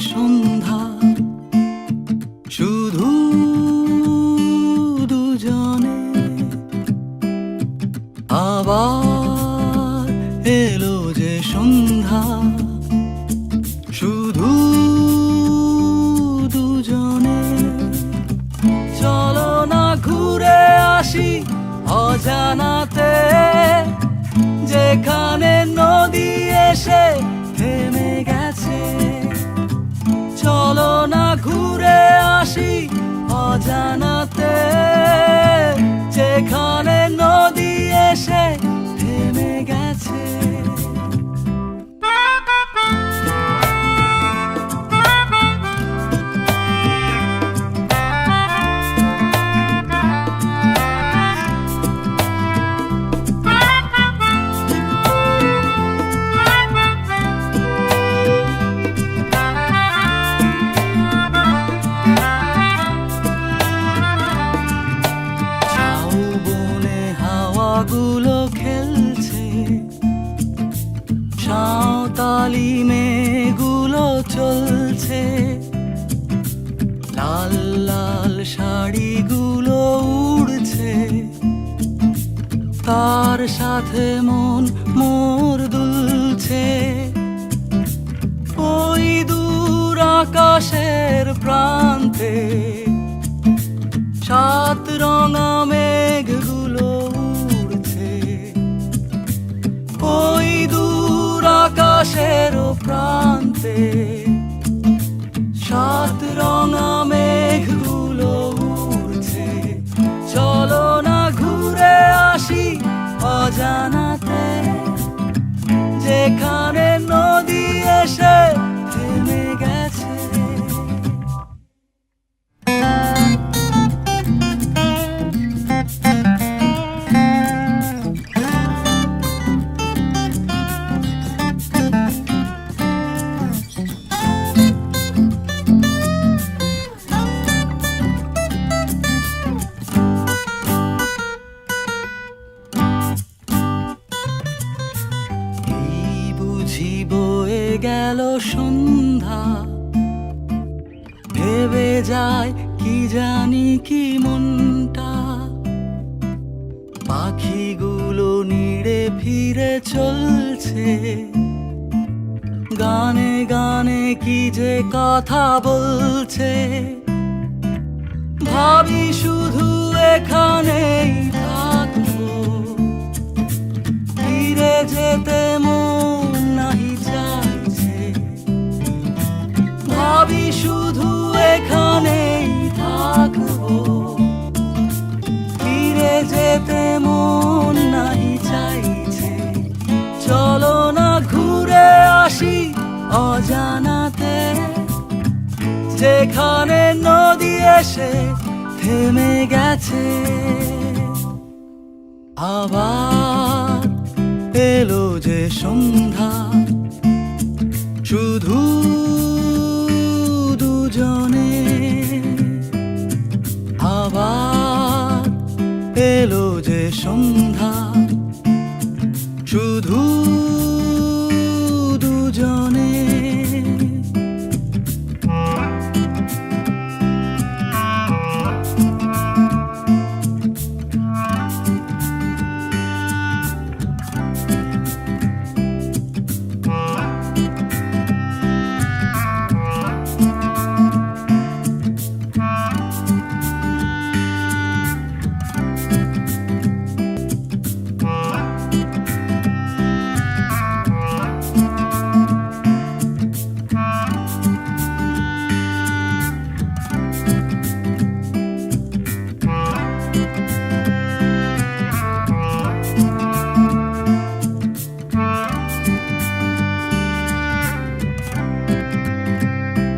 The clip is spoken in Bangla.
সন্ধ্যা, শুধু দুজনে। আবার এলো যে সন্ধ্যা, শুধু দুজনে। চলো না ঘুরে আসি অজানাতে, যেখানে নদী এসে থেমে গেছে। চলো না ঘুরে আসি অজানাতে, যেখানে নদী এসে থেমে গেছে। গুলো খেলছে, সাঁওতালি মেয়েগুলো চলছে। লাল লাল শাড়িগুলো উড়ছে, তার সাথে মন মোর দুলছে। ওই দূর আকাশের প্রান্তে সাত রঙা মেঘগুলো উড়ছে। ওই দূর আকাশের প্রান্তে সাত রঙা মেঘগুলো উড়ছে। চলো না ঘুরে আসি অজানাতে, যেখানে নদী এসে থেমে গেছে। বয়ে গেল সন্ধ্যা, ভেবে যায় কি জানি কি মনটা। পাখিগুলো নিড়ে ফিরে চলছে, গানে গানে কি যে কথা বলছে। ভাবি শুধু এখানেই থাকবো, ফিরে যেতে মন নাহি চাইছে। ভাবি শুধু এখানেই থাকবো, ফিরে যেতে মন নাহি চাইছে। চলো না ঘুরে আসি অজানাতে, যেখানে নদী এসে থেমে গেছে। আবার এলো যে সন্ধ্যা, শুধু